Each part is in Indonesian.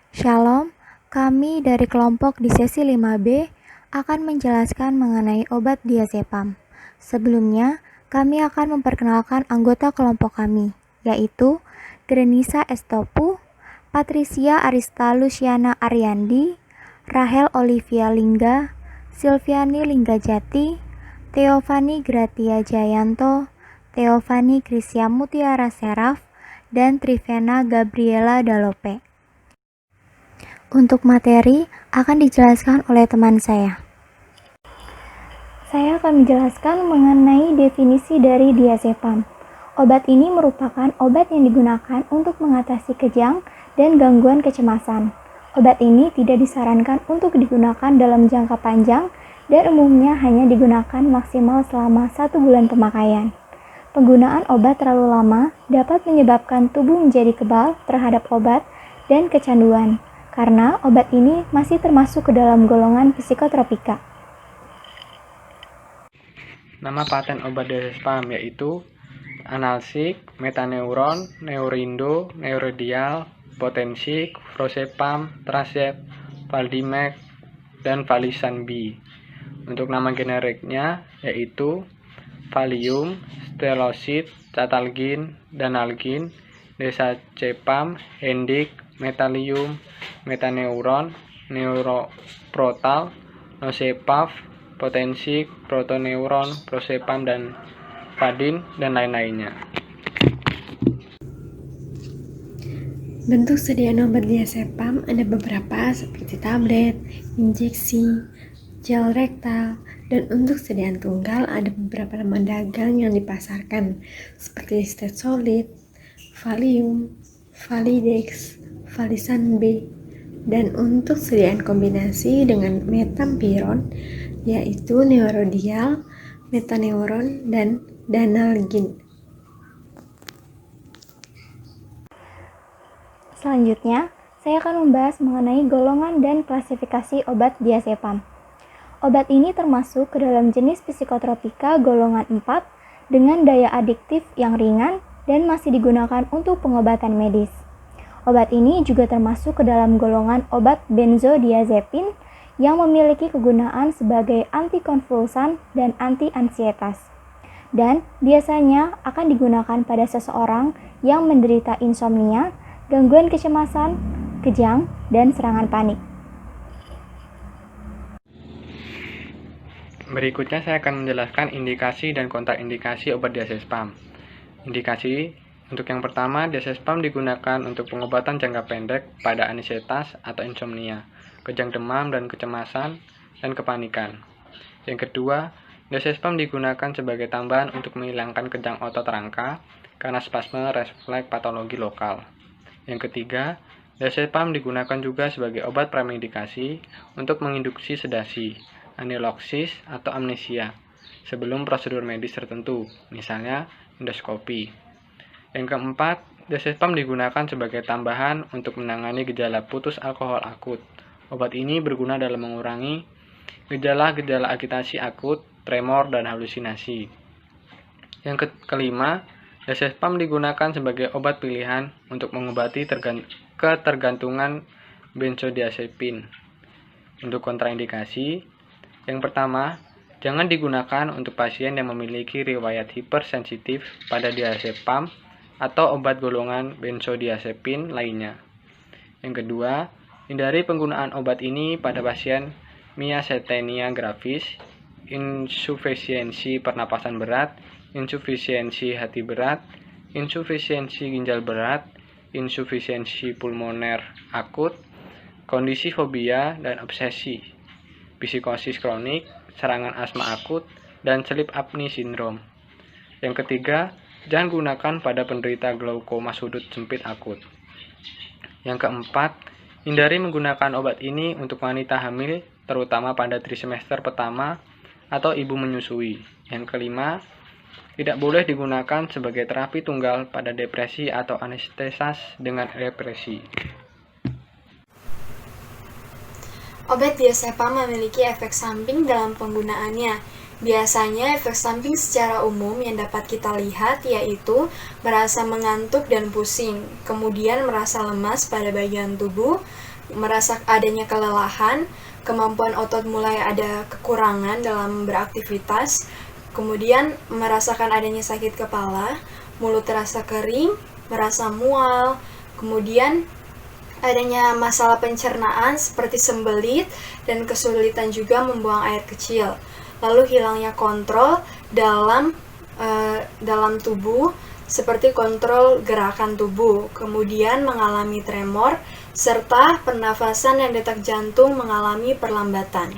Shalom, kami dari kelompok di sesi 5B akan menjelaskan mengenai obat diazepam. Sebelumnya, kami akan memperkenalkan anggota kelompok kami, yaitu Grenisa Estopu, Patricia Arista Luciana Ariandi, Rahel Olivia Lingga, Silviani Linggajati, Teofani Gratia Jayanto, Teofani Krisya Mutiara Seraf, dan Trivena Gabriela Dalope. Untuk materi akan dijelaskan oleh teman saya. Saya akan menjelaskan mengenai definisi dari diazepam. Obat ini merupakan obat yang digunakan untuk mengatasi kejang dan gangguan kecemasan. Obat ini tidak disarankan untuk digunakan dalam jangka panjang dan umumnya hanya digunakan maksimal selama 1 bulan pemakaian. Penggunaan obat terlalu lama dapat menyebabkan tubuh menjadi kebal terhadap obat dan kecanduan, karena obat ini masih termasuk ke dalam golongan psikotropika. Nama paten obat diazepam yaitu analsik, metaneuron, neurindo, neurodial, potensik, frosepam, trazep, valdimek, dan valisan B. Untuk nama generiknya yaitu Valium, Stelosid, Catalgin, Danalgin, Desacepam, Hendik, Metalium, Metaneuron, Neuroprotal, Nosepaf, Potensik, Protoneuron, Prosepam, dan Vadin, dan lain-lainnya. Bentuk sediaan obat diazepam ada beberapa seperti tablet, injeksi, gel rektal, dan untuk sediaan tunggal ada beberapa nama dagang yang dipasarkan seperti Stetsolid, Valium, Validex, Valisan B, dan untuk sediaan kombinasi dengan metampiron yaitu Neurodial, Metaneuron, dan Danalgin. Selanjutnya, saya akan membahas mengenai golongan dan klasifikasi obat diazepam. Obat ini termasuk ke dalam jenis psikotropika golongan 4 dengan daya adiktif yang ringan dan masih digunakan untuk pengobatan medis. Obat ini juga termasuk ke dalam golongan obat benzodiazepin yang memiliki kegunaan sebagai antikonvulsan dan anti-ansietas. Dan biasanya akan digunakan pada seseorang yang menderita insomnia, gangguan kecemasan, kejang, dan serangan panik. Berikutnya saya akan menjelaskan indikasi dan kontraindikasi obat diazepam. Indikasi untuk yang pertama, diazepam digunakan untuk pengobatan jangka pendek pada ansietas atau insomnia, kejang demam dan kecemasan, dan kepanikan. Yang kedua, diazepam digunakan sebagai tambahan untuk menghilangkan kejang otot rangka karena spasme refleks patologi lokal. Yang ketiga, diazepam digunakan juga sebagai obat premedikasi untuk menginduksi sedasi, aniloksis, atau amnesia sebelum prosedur medis tertentu, misalnya endoskopi. Yang keempat, diazepam digunakan sebagai tambahan untuk menangani gejala putus alkohol akut. Obat ini berguna dalam mengurangi gejala-gejala agitasi akut, tremor, dan halusinasi. Yang kelima, diazepam digunakan sebagai obat pilihan untuk mengobati ketergantungan benzodiazepin. Untuk kontraindikasi, yang pertama, jangan digunakan untuk pasien yang memiliki riwayat hipersensitif pada diazepam atau obat golongan benzodiazepin lainnya. Yang kedua, hindari penggunaan obat ini pada pasien myasthenia gravis, insufisiensi pernapasan berat, insufisiensi hati berat, insufisiensi ginjal berat, insufisiensi pulmoner akut, kondisi fobia dan obsesi, psikosis kronik, serangan asma akut, dan sleep apnea syndrome. Yang ketiga, jangan gunakan pada penderita glaukoma sudut sempit akut. Yang keempat, hindari menggunakan obat ini untuk wanita hamil, terutama pada trimester pertama atau ibu menyusui. Yang kelima, tidak boleh digunakan sebagai terapi tunggal pada depresi atau anestesas dengan depresi. Obat diazepam memiliki efek samping dalam penggunaannya, Biasanya efek samping secara umum yang dapat kita lihat yaitu merasa mengantuk dan pusing, kemudian merasa lemas pada bagian tubuh, merasa adanya kelelahan, kemampuan otot mulai ada kekurangan dalam beraktivitas, kemudian merasakan adanya sakit kepala, mulut terasa kering, merasa mual, kemudian adanya masalah pencernaan seperti sembelit dan kesulitan juga membuang air kecil. Lalu hilangnya kontrol dalam tubuh seperti kontrol gerakan tubuh, kemudian mengalami tremor, serta pernafasan dan detak jantung mengalami perlambatan.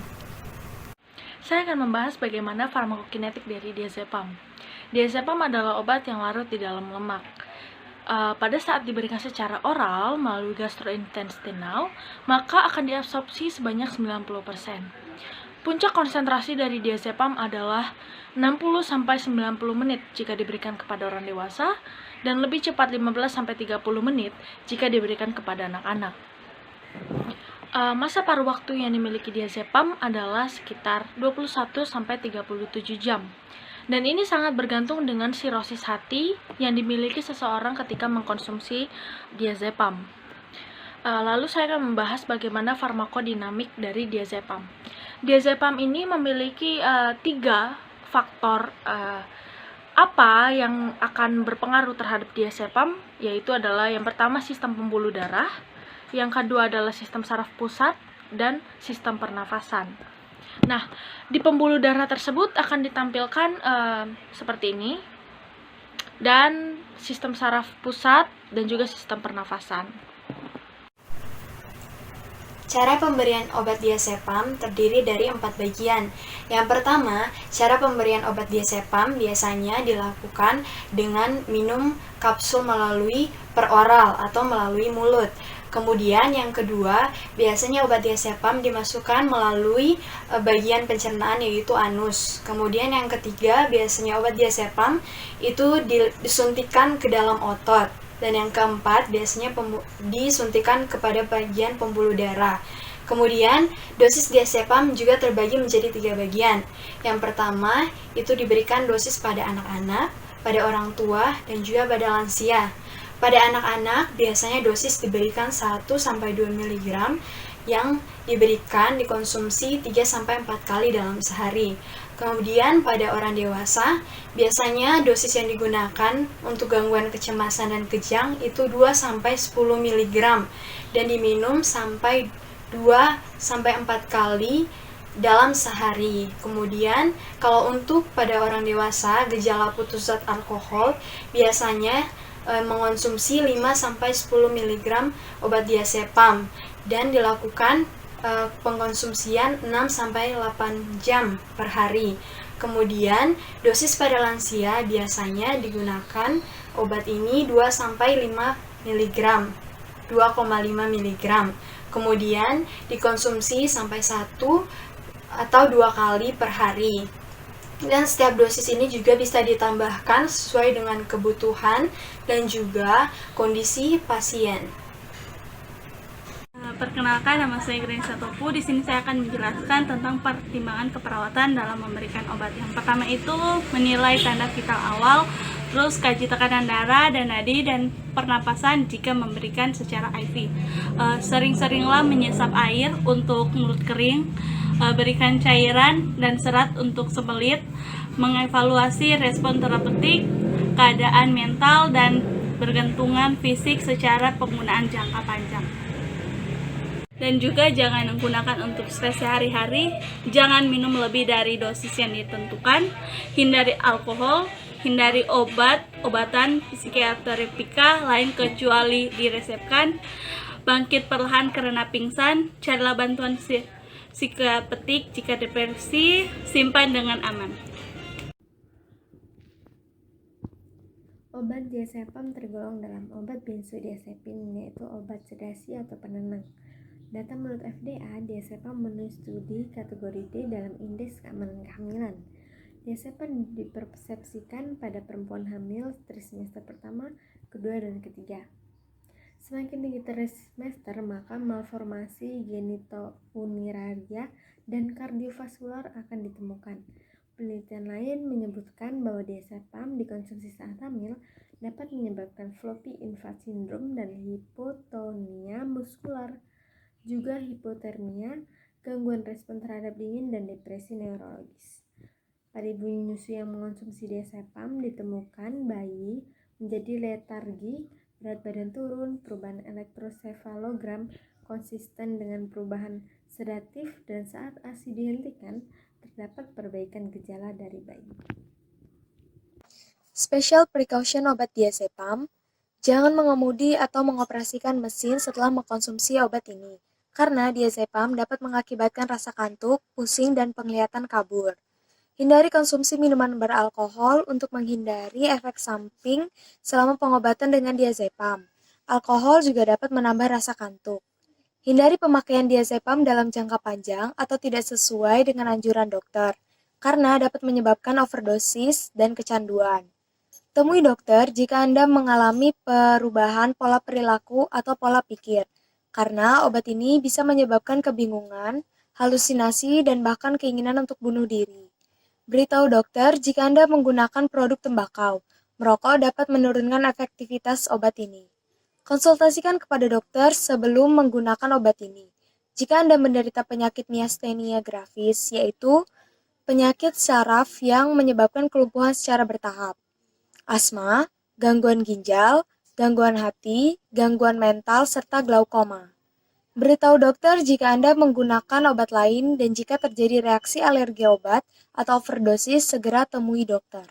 Saya akan membahas bagaimana farmakokinetik dari diazepam. Diazepam adalah obat yang larut di dalam lemak. Pada saat diberikan secara oral melalui gastrointestinal, maka akan diabsorpsi sebanyak 90%. Puncak konsentrasi dari diazepam adalah 60-90 menit jika diberikan kepada orang dewasa dan lebih cepat 15-30 menit jika diberikan kepada anak-anak. Masa paruh waktu yang dimiliki diazepam adalah sekitar 21-37 jam. Dan ini sangat bergantung dengan sirosis hati yang dimiliki seseorang ketika mengkonsumsi diazepam. Lalu saya akan membahas bagaimana farmakodinamik dari diazepam. Diazepam ini memiliki 3 faktor apa yang akan berpengaruh terhadap diazepam, yaitu adalah yang pertama sistem pembuluh darah, yang kedua adalah sistem saraf pusat, dan sistem pernafasan. Nah, di pembuluh darah tersebut akan ditampilkan seperti ini, dan sistem saraf pusat dan juga sistem pernafasan. Cara pemberian obat diazepam terdiri dari 4 bagian. Yang pertama, cara pemberian obat diazepam biasanya dilakukan dengan minum kapsul melalui peroral atau melalui mulut. Kemudian yang kedua, biasanya obat diazepam dimasukkan melalui bagian pencernaan yaitu anus. Kemudian yang ketiga, biasanya obat diazepam itu disuntikan ke dalam otot. Dan yang keempat, biasanya disuntikan kepada bagian pembuluh darah. Kemudian, dosis diazepam juga terbagi menjadi 3 bagian. Yang pertama, itu diberikan dosis pada anak-anak, pada orang tua, dan juga pada lansia. Pada anak-anak, biasanya dosis diberikan 1-2 mg yang diberikan dikonsumsi 3-4 kali dalam sehari. Kemudian pada orang dewasa, biasanya dosis yang digunakan untuk gangguan kecemasan dan kejang itu 2-10 mg dan diminum sampai 2-4 kali dalam sehari. Kemudian, kalau untuk pada orang dewasa, gejala putus zat alkohol biasanya mengonsumsi 5-10 mg obat diazepam dan dilakukan pengkonsumsian 6-8 jam per hari. Kemudian, dosis pada lansia biasanya digunakan obat ini 2-5 mg, 2,5 mg. Kemudian, dikonsumsi sampai 1 atau 2 kali per hari. Dan setiap dosis ini juga bisa ditambahkan sesuai dengan kebutuhan dan juga kondisi pasien. Perkenalkan, nama saya Grenisa Topu. Di sini saya akan menjelaskan tentang pertimbangan keperawatan dalam memberikan obat. Yang pertama itu menilai tanda vital awal, terus kaji tekanan darah dan nadi, dan pernapasan jika memberikan secara IV. Sering-seringlah menyesap air untuk mulut kering, berikan cairan dan serat untuk sembelit, mengevaluasi respon terapeutik, keadaan mental, dan bergantungan fisik secara penggunaan jangka panjang. Dan juga jangan menggunakan untuk stres sehari-hari, jangan minum lebih dari dosis yang ditentukan, hindari alkohol, hindari obatan psikoterapika lain kecuali diresepkan, bangkit perlahan karena pingsan, carilah bantuan psikoterapeutik jika depresi, simpan dengan aman. Obat diazepam tergolong dalam obat benzodiazepin, yaitu obat sedasi atau penenang. Data menurut FDA, diazepam memenuhi studi kategori D dalam Indeks Keamanan Kehamilan. Diazepam dipersepsikan pada perempuan hamil trimester pertama, kedua, dan ketiga. Semakin tinggi trimester, maka malformasi genitourinaria dan kardiovaskular akan ditemukan. Penelitian lain menyebutkan bahwa diazepam dikonsumsi saat hamil dapat menyebabkan floppy infant syndrome dan hipotonia muskular, juga hipotermia, gangguan respon terhadap dingin, dan depresi neurologis. Pada ibu menyusui yang mengonsumsi diazepam ditemukan bayi menjadi letargi, berat badan turun, perubahan elektrosefalogram konsisten dengan perubahan sedatif, dan saat ASI dihentikan terdapat perbaikan gejala dari bayi. Special precaution obat diazepam, jangan mengemudi atau mengoperasikan mesin setelah mengkonsumsi obat ini, karena diazepam dapat mengakibatkan rasa kantuk, pusing, dan penglihatan kabur. Hindari konsumsi minuman beralkohol untuk menghindari efek samping selama pengobatan dengan diazepam. Alkohol juga dapat menambah rasa kantuk. Hindari pemakaian diazepam dalam jangka panjang atau tidak sesuai dengan anjuran dokter, karena dapat menyebabkan overdosis dan kecanduan. Temui dokter jika Anda mengalami perubahan pola perilaku atau pola pikir, karena obat ini bisa menyebabkan kebingungan, halusinasi, dan bahkan keinginan untuk bunuh diri. Beritahu dokter jika Anda menggunakan produk tembakau. Merokok dapat menurunkan efektivitas obat ini. Konsultasikan kepada dokter sebelum menggunakan obat ini. Jika Anda menderita penyakit miastenia gravis, yaitu penyakit saraf yang menyebabkan kelumpuhan secara bertahap, asma, gangguan ginjal, gangguan hati, gangguan mental, serta glaukoma. Beritahu dokter jika Anda menggunakan obat lain dan jika terjadi reaksi alergi obat atau overdosis, segera temui dokter.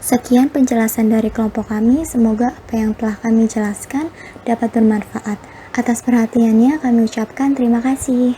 Sekian penjelasan dari kelompok kami, semoga apa yang telah kami jelaskan dapat bermanfaat. Atas perhatiannya kami ucapkan terima kasih.